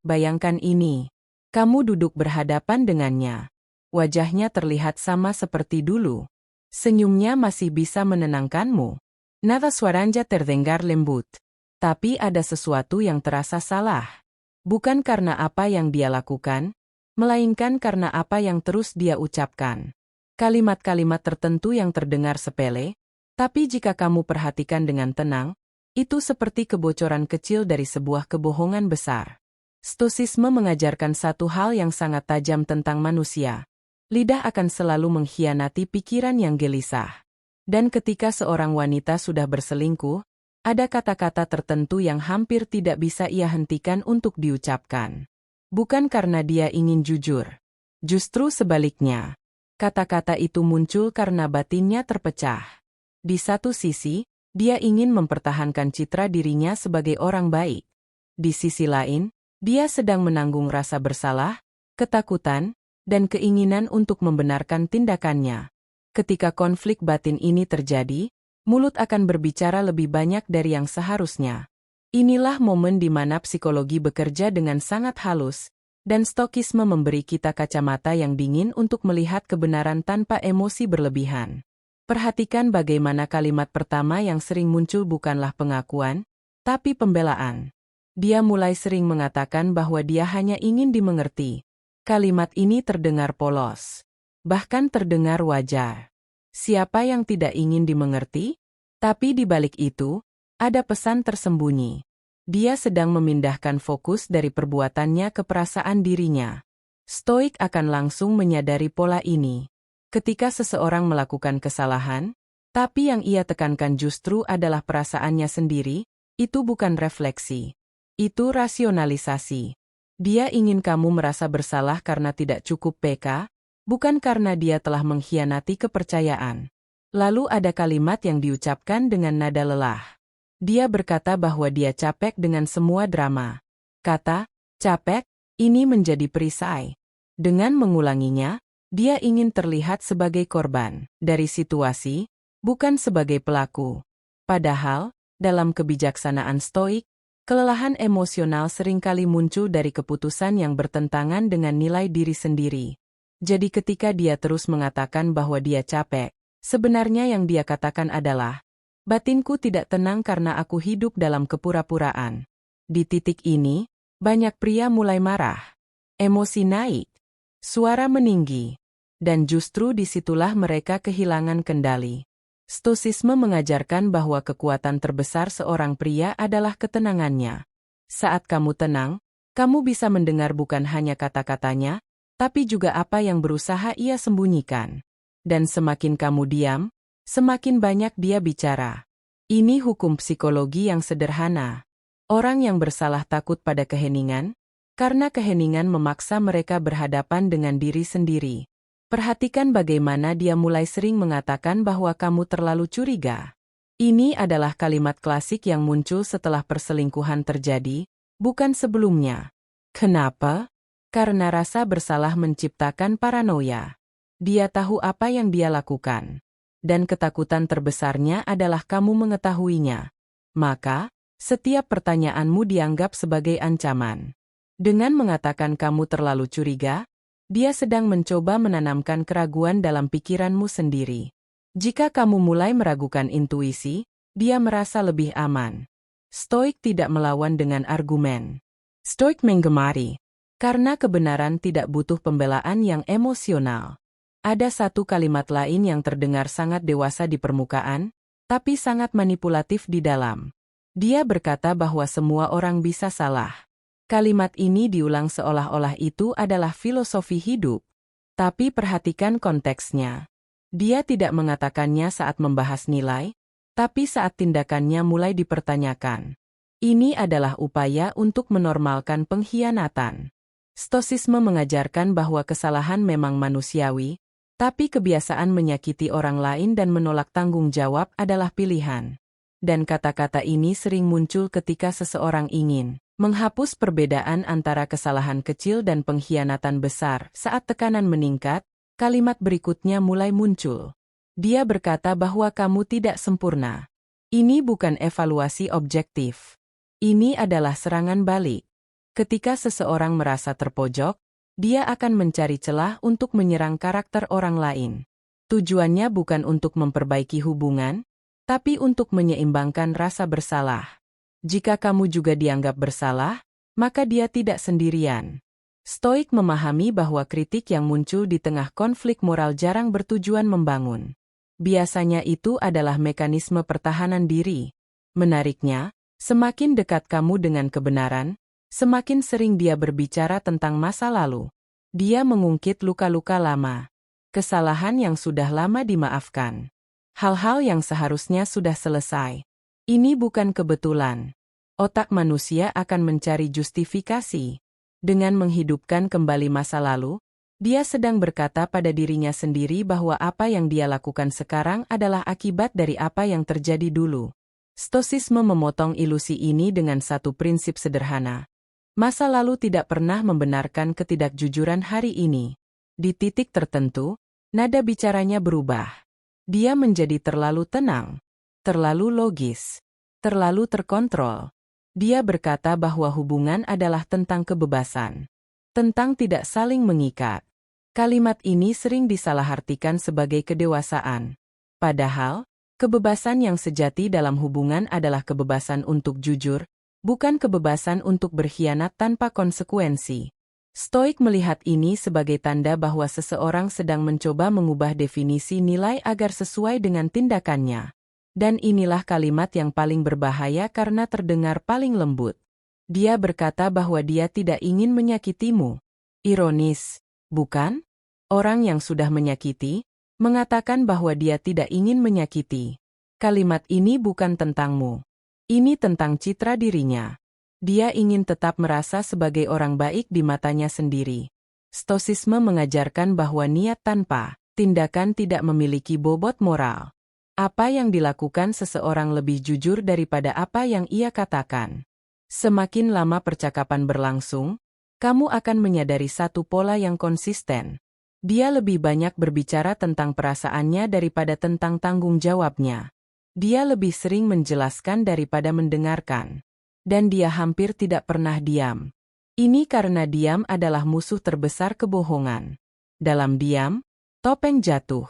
Bayangkan ini. Kamu duduk berhadapan dengannya. Wajahnya terlihat sama seperti dulu. Senyumnya masih bisa menenangkanmu. Nada suaranya terdengar lembut. Tapi ada sesuatu yang terasa salah. Bukan karena apa yang dia lakukan, melainkan karena apa yang terus dia ucapkan. Kalimat-kalimat tertentu yang terdengar sepele, tapi jika kamu perhatikan dengan tenang, itu seperti kebocoran kecil dari sebuah kebohongan besar. Stoisisme mengajarkan satu hal yang sangat tajam tentang manusia. Lidah akan selalu mengkhianati pikiran yang gelisah. Dan ketika seorang wanita sudah berselingkuh, ada kata-kata tertentu yang hampir tidak bisa ia hentikan untuk diucapkan. Bukan karena dia ingin jujur. Justru sebaliknya. Kata-kata itu muncul karena batinnya terpecah. Di satu sisi, dia ingin mempertahankan citra dirinya sebagai orang baik. Di sisi lain, dia sedang menanggung rasa bersalah, ketakutan, dan keinginan untuk membenarkan tindakannya. Ketika konflik batin ini terjadi, mulut akan berbicara lebih banyak dari yang seharusnya. Inilah momen di mana psikologi bekerja dengan sangat halus, dan Stoikisme memberi kita kacamata yang dingin untuk melihat kebenaran tanpa emosi berlebihan. Perhatikan bagaimana kalimat pertama yang sering muncul bukanlah pengakuan, tapi pembelaan. Dia mulai sering mengatakan bahwa dia hanya ingin dimengerti. Kalimat ini terdengar polos. Bahkan terdengar wajar. Siapa yang tidak ingin dimengerti? Tapi di balik itu, ada pesan tersembunyi. Dia sedang memindahkan fokus dari perbuatannya ke perasaan dirinya. Stoik akan langsung menyadari pola ini. Ketika seseorang melakukan kesalahan, tapi yang ia tekankan justru adalah perasaannya sendiri, itu bukan refleksi. Itu rasionalisasi. Dia ingin kamu merasa bersalah karena tidak cukup peka, bukan karena dia telah mengkhianati kepercayaan. Lalu ada kalimat yang diucapkan dengan nada lelah. Dia berkata bahwa dia capek dengan semua drama. Kata, capek, ini menjadi perisai. Dengan mengulanginya, dia ingin terlihat sebagai korban dari situasi, bukan sebagai pelaku. Padahal, dalam kebijaksanaan Stoik, kelelahan emosional seringkali muncul dari keputusan yang bertentangan dengan nilai diri sendiri. Jadi ketika dia terus mengatakan bahwa dia capek, sebenarnya yang dia katakan adalah, batinku tidak tenang karena aku hidup dalam kepura-puraan. Di titik ini, banyak pria mulai marah. Emosi naik. Suara meninggi. Dan justru disitulah mereka kehilangan kendali. Stoisisme mengajarkan bahwa kekuatan terbesar seorang pria adalah ketenangannya. Saat kamu tenang, kamu bisa mendengar bukan hanya kata-katanya, tapi juga apa yang berusaha ia sembunyikan. Dan semakin kamu diam, semakin banyak dia bicara. Ini hukum psikologi yang sederhana. Orang yang bersalah takut pada keheningan, karena keheningan memaksa mereka berhadapan dengan diri sendiri. Perhatikan bagaimana dia mulai sering mengatakan bahwa kamu terlalu curiga. Ini adalah kalimat klasik yang muncul setelah perselingkuhan terjadi, bukan sebelumnya. Kenapa? Karena rasa bersalah menciptakan paranoia. Dia tahu apa yang dia lakukan. Dan ketakutan terbesarnya adalah kamu mengetahuinya. Maka, setiap pertanyaanmu dianggap sebagai ancaman. Dengan mengatakan kamu terlalu curiga, dia sedang mencoba menanamkan keraguan dalam pikiranmu sendiri. Jika kamu mulai meragukan intuisi, dia merasa lebih aman. Stoik tidak melawan dengan argumen. Stoik menggemari. Karena kebenaran tidak butuh pembelaan yang emosional. Ada satu kalimat lain yang terdengar sangat dewasa di permukaan, tapi sangat manipulatif di dalam. Dia berkata bahwa semua orang bisa salah. Kalimat ini diulang seolah-olah itu adalah filosofi hidup. Tapi perhatikan konteksnya. Dia tidak mengatakannya saat membahas nilai, tapi saat tindakannya mulai dipertanyakan. Ini adalah upaya untuk menormalkan pengkhianatan. Stoisisme mengajarkan bahwa kesalahan memang manusiawi, tapi kebiasaan menyakiti orang lain dan menolak tanggung jawab adalah pilihan. Dan kata-kata ini sering muncul ketika seseorang ingin menghapus perbedaan antara kesalahan kecil dan pengkhianatan besar. Saat tekanan meningkat, kalimat berikutnya mulai muncul. Dia berkata bahwa kamu tidak sempurna. Ini bukan evaluasi objektif. Ini adalah serangan balik. Ketika seseorang merasa terpojok, dia akan mencari celah untuk menyerang karakter orang lain. Tujuannya bukan untuk memperbaiki hubungan, tapi untuk menyeimbangkan rasa bersalah. Jika kamu juga dianggap bersalah, maka dia tidak sendirian. Stoik memahami bahwa kritik yang muncul di tengah konflik moral jarang bertujuan membangun. Biasanya itu adalah mekanisme pertahanan diri. Menariknya, semakin dekat kamu dengan kebenaran, semakin sering dia berbicara tentang masa lalu. Dia mengungkit luka-luka lama, kesalahan yang sudah lama dimaafkan, hal-hal yang seharusnya sudah selesai. Ini bukan kebetulan. Otak manusia akan mencari justifikasi. Dengan menghidupkan kembali masa lalu, dia sedang berkata pada dirinya sendiri bahwa apa yang dia lakukan sekarang adalah akibat dari apa yang terjadi dulu. Stoisisme memotong ilusi ini dengan satu prinsip sederhana. Masa lalu tidak pernah membenarkan ketidakjujuran hari ini. Di titik tertentu, nada bicaranya berubah. Dia menjadi terlalu tenang, terlalu logis, terlalu terkontrol. Dia berkata bahwa hubungan adalah tentang kebebasan, tentang tidak saling mengikat. Kalimat ini sering disalahartikan sebagai kedewasaan. Padahal, kebebasan yang sejati dalam hubungan adalah kebebasan untuk jujur, bukan kebebasan untuk berkhianat tanpa konsekuensi. Stoik melihat ini sebagai tanda bahwa seseorang sedang mencoba mengubah definisi nilai agar sesuai dengan tindakannya. Dan inilah kalimat yang paling berbahaya karena terdengar paling lembut. Dia berkata bahwa dia tidak ingin menyakitimu. Ironis, bukan? Orang yang sudah menyakiti, mengatakan bahwa dia tidak ingin menyakiti. Kalimat ini bukan tentangmu. Ini tentang citra dirinya. Dia ingin tetap merasa sebagai orang baik di matanya sendiri. Stoisisme mengajarkan bahwa niat tanpa tindakan tidak memiliki bobot moral. Apa yang dilakukan seseorang lebih jujur daripada apa yang ia katakan. Semakin lama percakapan berlangsung, kamu akan menyadari satu pola yang konsisten. Dia lebih banyak berbicara tentang perasaannya daripada tentang tanggung jawabnya. Dia lebih sering menjelaskan daripada mendengarkan. Dan dia hampir tidak pernah diam. Ini karena diam adalah musuh terbesar kebohongan. Dalam diam, topeng jatuh.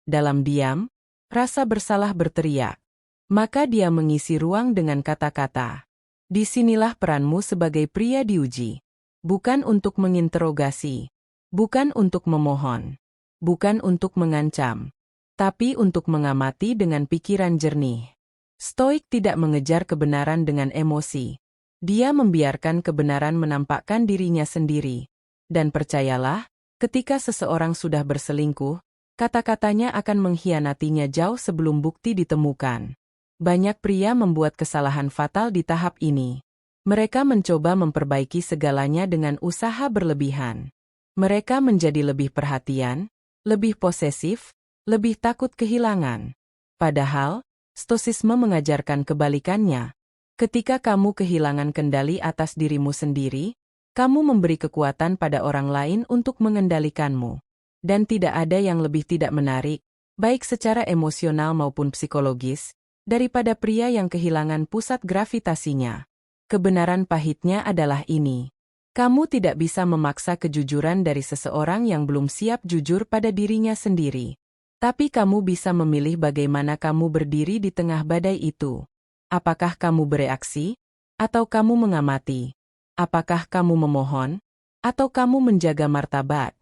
Dalam diam, rasa bersalah berteriak. Maka dia mengisi ruang dengan kata-kata. Disinilah peranmu sebagai pria diuji. Bukan untuk menginterogasi. Bukan untuk memohon. Bukan untuk mengancam. Tapi untuk mengamati dengan pikiran jernih. Stoik tidak mengejar kebenaran dengan emosi. Dia membiarkan kebenaran menampakkan dirinya sendiri. Dan percayalah, ketika seseorang sudah berselingkuh, kata-katanya akan mengkhianatinya jauh sebelum bukti ditemukan. Banyak pria membuat kesalahan fatal di tahap ini. Mereka mencoba memperbaiki segalanya dengan usaha berlebihan. Mereka menjadi lebih perhatian, lebih posesif, lebih takut kehilangan. Padahal, stoisisme mengajarkan kebalikannya. Ketika kamu kehilangan kendali atas dirimu sendiri, kamu memberi kekuatan pada orang lain untuk mengendalikanmu. Dan tidak ada yang lebih tidak menarik, baik secara emosional maupun psikologis, daripada pria yang kehilangan pusat gravitasinya. Kebenaran pahitnya adalah ini. Kamu tidak bisa memaksa kejujuran dari seseorang yang belum siap jujur pada dirinya sendiri. Tapi kamu bisa memilih bagaimana kamu berdiri di tengah badai itu. Apakah kamu bereaksi? Atau kamu mengamati? Apakah kamu memohon? Atau kamu menjaga martabat?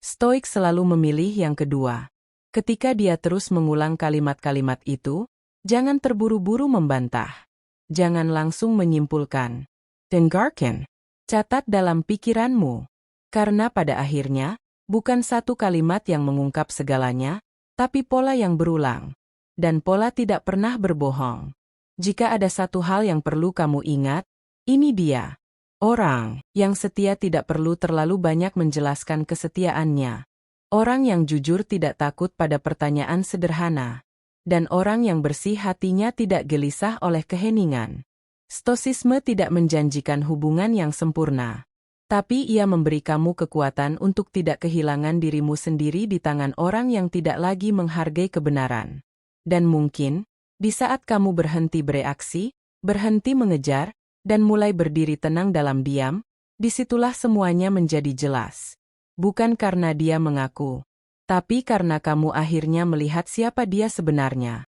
Stoik selalu memilih yang kedua. Ketika dia terus mengulang kalimat-kalimat itu, jangan terburu-buru membantah. Jangan langsung menyimpulkan. Dengarkan. Catat dalam pikiranmu. Karena pada akhirnya, bukan satu kalimat yang mengungkap segalanya, tapi pola yang berulang. Dan pola tidak pernah berbohong. Jika ada satu hal yang perlu kamu ingat, ini dia. Orang yang setia tidak perlu terlalu banyak menjelaskan kesetiaannya. Orang yang jujur tidak takut pada pertanyaan sederhana. Dan orang yang bersih hatinya tidak gelisah oleh keheningan. Stoisisme tidak menjanjikan hubungan yang sempurna. Tapi ia memberi kamu kekuatan untuk tidak kehilangan dirimu sendiri di tangan orang yang tidak lagi menghargai kebenaran. Dan mungkin, di saat kamu berhenti bereaksi, berhenti mengejar, dan mulai berdiri tenang dalam diam, Disitulah semuanya menjadi jelas. Bukan karena dia mengaku, tapi karena kamu akhirnya melihat siapa dia sebenarnya.